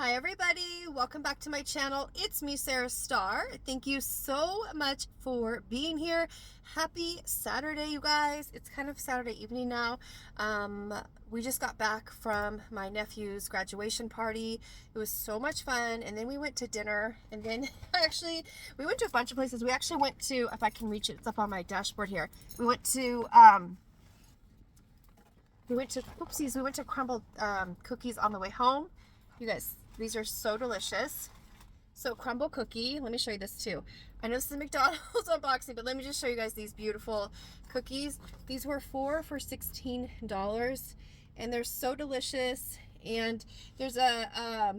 Hi everybody, welcome back to my channel. It's me, MeSARASTARR. Thank you so much for being here. Happy Saturday, you guys. It's kind of Saturday evening now. We just got back from my nephew's graduation party. It was so much fun, and then we went to dinner, and then we went to a bunch of places. We actually went to, if I can reach it, it's up on my dashboard here. We went to Crumble cookies on the way home. You guys, these are so delicious. So Crumble cookie, let me show you this too. I know this is McDonald's unboxing, but let me just show you guys these beautiful cookies. These were four for $16, and they're so delicious. And there's a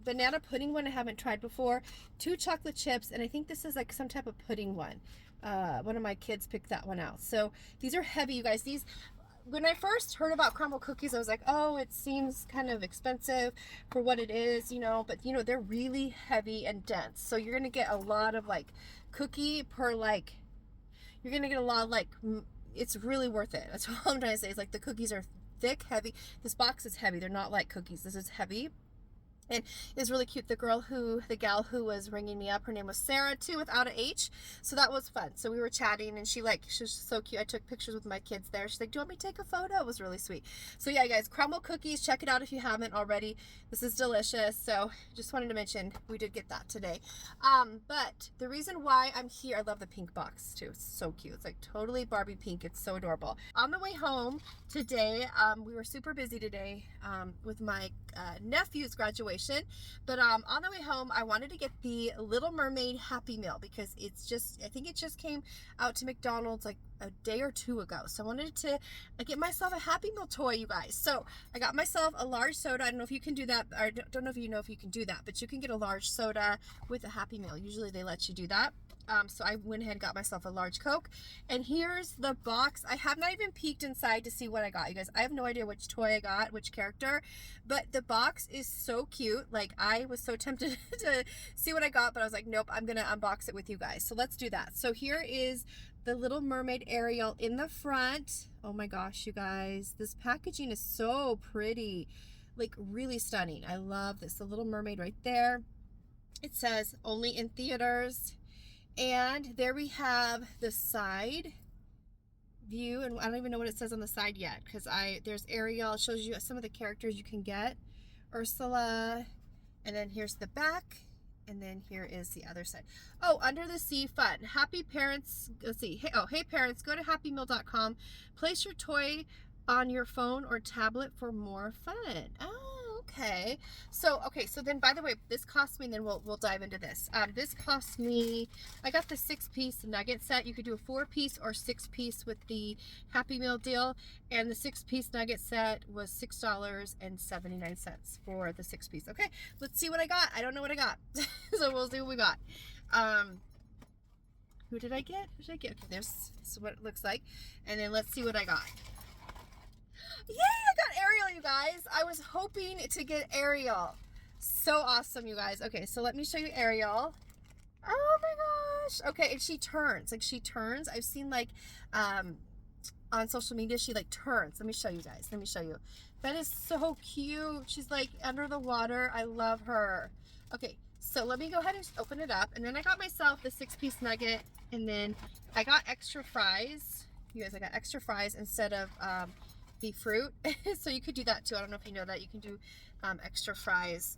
banana pudding one I haven't tried before, 2 chocolate chips, and I think this is like some type of pudding one. One of my kids picked that one out. So these are heavy, you guys. When I first heard about Crumble cookies, I was like, oh, it seems kind of expensive for what it is, you know, but you know, they're really heavy and dense. So you're going to get a lot of like cookie per you're going to get a lot of it's really worth it. That's all I'm trying to say. It's like the cookies are thick, heavy. This box is heavy. They're not like cookies. This is heavy. And it was really cute. The gal who was ringing me up, her name was Sarah too, without an H. So that was fun. So we were chatting, and she was so cute. I took pictures with my kids there. She's like, do you want me to take a photo? It was really sweet. So yeah, guys, Crumble cookies, check it out if you haven't already. This is delicious. So just wanted to mention we did get that today. But the reason why I'm here, I love the pink box too. It's so cute. It's like totally Barbie pink. It's so adorable. On the way home today, we were super busy today with my nephew's graduation. But on the way home, I wanted to get the Little Mermaid Happy Meal because I think it just came out to McDonald's like a day or two ago. So I wanted to get myself a Happy Meal toy, you guys. So I got myself a large soda. I don't know if you can do that. I don't know if you know if you can do that, but you can get a large soda with a Happy Meal. Usually they let you do that. So I went ahead and got myself a large Coke, and here's the box. I have not even peeked inside to see what I got, you guys. I have no idea which toy I got, which character, but the box is so cute. Like, I was so tempted to see what I got, but I was like, nope, I'm gonna unbox it with you guys. So let's do that. So here is the Little Mermaid Ariel in the front. Oh my gosh, you guys, this packaging is so pretty, like really stunning. I love this. The Little Mermaid right there. It says only in theaters. And there we have the side view, and I don't even know what it says on the side yet because there's Ariel. It shows you some of the characters you can get, Ursula, and then here's the back, and then here is the other side. Oh, Under the Sea Fun. Happy parents, let's see. Hey parents, go to happymeal.com. Place your toy on your phone or tablet for more fun. Oh, okay. So then, by the way, this cost me, and then we'll dive into this. This cost me, I got the 6-piece nugget set. You could do a 4-piece or 6-piece with the Happy Meal deal, and the 6-piece nugget set was $6.79 for the 6-piece. Okay, let's see what I got. I don't know what I got. So we'll see what we got. Who did I get? Okay, this is what it looks like. And then let's see what I got. Yay, I got Ariel, you guys. I was hoping to get Ariel. So awesome, you guys. Okay, so let me show you Ariel. Oh my gosh. Okay, and she turns. Like, she turns. I've seen, like, on social media, she, like, turns. Let me show you guys. Let me show you. That is so cute. She's, like, under the water. I love her. Okay, so let me go ahead and open it up. And then I got myself the 6-piece nugget. And then I got extra fries. You guys, I got extra fries instead of the fruit. So you could do that too. I don't know if you know that you can do extra fries.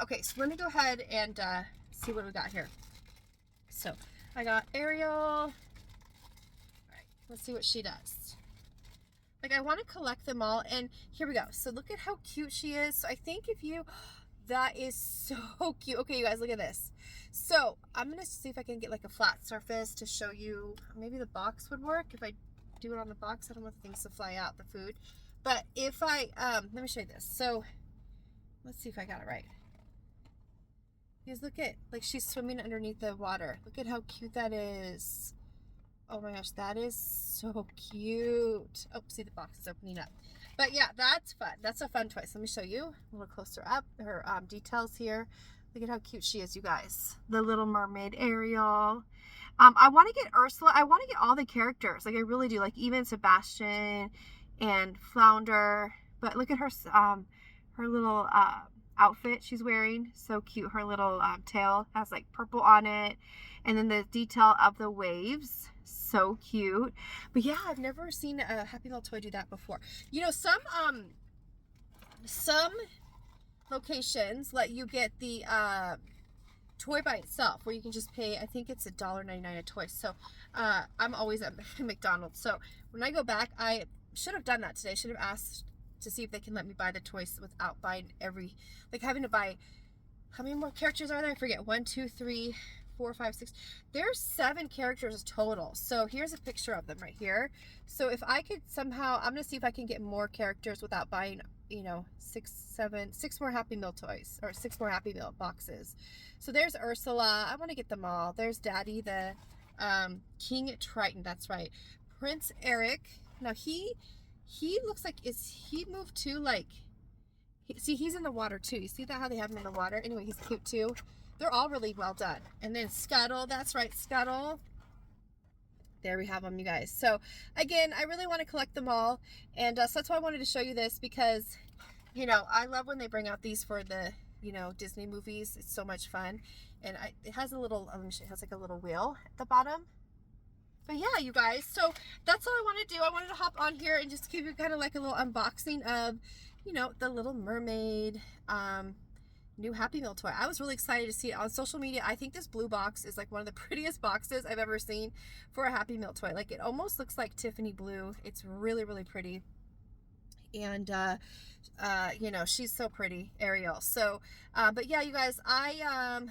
Okay, so let me go ahead and see what we got here. So I got Ariel. All right, let's see what she does. Like, I want to collect them all, and here we go. So look at how cute she is. So I think that is so cute. Okay, you guys, look at this. So I'm gonna see if I can get like a flat surface to show you. Maybe the box would work if I do it on the box. I don't want things to fly out, the food. But if I let me show you this. So let's see if I got it right. Because look at, like, she's swimming underneath the water. Look at how cute that is. Oh my gosh, that is so cute. Oh, see, the box is opening up. But yeah, that's fun. That's a fun toy. So let me show you a little closer up her details here. Look at how cute she is, you guys. The Little Mermaid Ariel. I want to get Ursula. I want to get all the characters. Like, I really do. Like, even Sebastian and Flounder. But look at her little outfit she's wearing. So cute. Her little tail has like purple on it. And then the detail of the waves. So cute. But yeah, I've never seen a Happy Meal toy do that before. You know, some locations let you get the toy by itself, where you can just pay, I think it's $1.99 a toy. So I'm always at McDonald's. So when I go back, I should have done that today. I should have asked to see if they can let me buy the toys without buying having to buy, how many more characters are there? I forget. 1, 2, 3, 4, 5, 6. There's 7 characters total. So here's a picture of them right here. So if I could somehow, I'm gonna see if I can get more characters without buying, you know, 6 more Happy Meal toys, or 6 more Happy Meal boxes. So there's Ursula. I want to get them all. There's Daddy, the King Triton. That's right. Prince Eric. Now he looks like, he moved too? Like, see, he's in the water too. You see that, how they have him in the water? Anyway, he's cute too. They're all really well done. And then Scuttle. That's right, Scuttle. There we have them, you guys. So again, I really want to collect them all, and so that's why I wanted to show you this, because, you know, I love when they bring out these for the, you know, Disney movies. It's so much fun. And it has a little, it has like a little wheel at the bottom. But yeah, you guys, so that's all I want to do. I wanted to hop on here and just give you kind of like a little unboxing of, you know, the Little Mermaid new Happy Meal toy. I was really excited to see it on social media. I think this blue box is like one of the prettiest boxes I've ever seen for a Happy Meal toy. Like, it almost looks like Tiffany blue. It's really, really pretty. And you know, she's so pretty, Ariel. So but yeah, you guys, I'm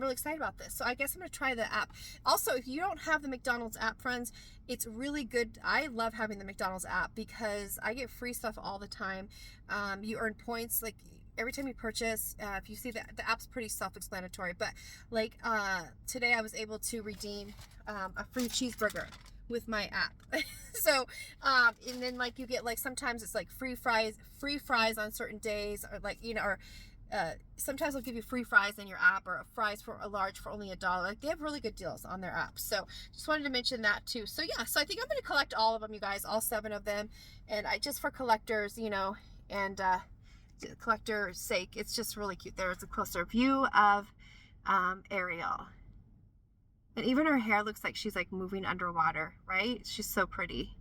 really excited about this. So I guess I'm gonna try the app. Also, if you don't have the McDonald's app, friends, it's really good. I love having the McDonald's app because I get free stuff all the time. You earn points, like, every time you purchase. If you see that, the app's pretty self-explanatory, but like today I was able to redeem a free cheeseburger with my app. So and then, like, you get, like, sometimes it's like free fries on certain days, or like, you know, or sometimes they'll give you free fries in your app, or fries for a large for only $1. Like, they have really good deals on their app. So just wanted to mention that too. So yeah, so I think I'm going to collect all of them, you guys, all 7 of them, and just for collectors, you know, and collector's sake, it's just really cute. There's a closer view of Ariel, and even her hair looks like she's like moving underwater, right? She's so pretty.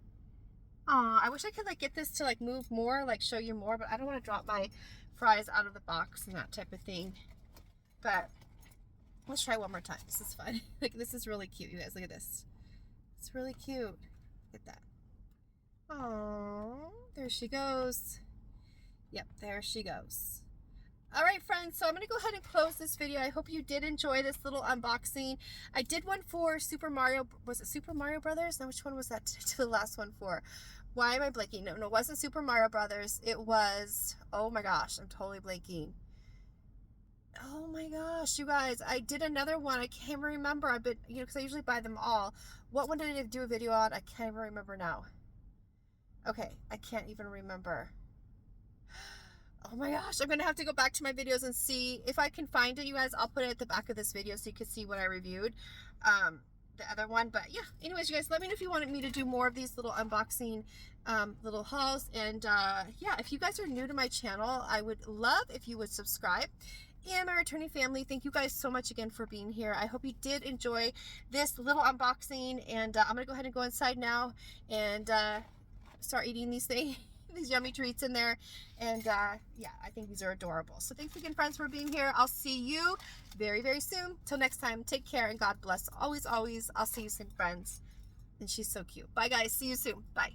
Oh, I wish I could like get this to like move more, like show you more, but I don't want to drop my fries out of the box and that type of thing. But let's try one more time. This is fun. Like, this is really cute, you guys. Look at this. It's really cute. Look at that. Oh, there she goes. Yep, there she goes. All right, friends, so I'm going to go ahead and close this video. I hope you did enjoy this little unboxing. I did one for Super Mario. Was it Super Mario Brothers? No, which one was that to the last one for? Why am I blanking? No, it wasn't Super Mario Brothers. It was, oh my gosh, I'm totally blanking. Oh my gosh, you guys, I did another one. I can't remember. I've been, you know, because I usually buy them all. What one did I do a video on? I can't even remember now. Okay, I can't even remember. Oh my gosh, I'm gonna have to go back to my videos and see if I can find it, you guys. I'll put it at the back of this video so you can see what I reviewed, the other one. But yeah, anyways, you guys, let me know if you wanted me to do more of these little unboxing little hauls. And yeah, if you guys are new to my channel, I would love if you would subscribe. And my returning family, thank you guys so much again for being here. I hope you did enjoy this little unboxing, and I'm gonna go ahead and go inside now and start eating these things. These yummy treats in there. And yeah, I think these are adorable. So thanks again, friends, for being here. I'll see you very, very soon. Till next time, take care and God bless. Always, always. I'll see you soon, friends. And she's so cute. Bye, guys. See you soon. Bye.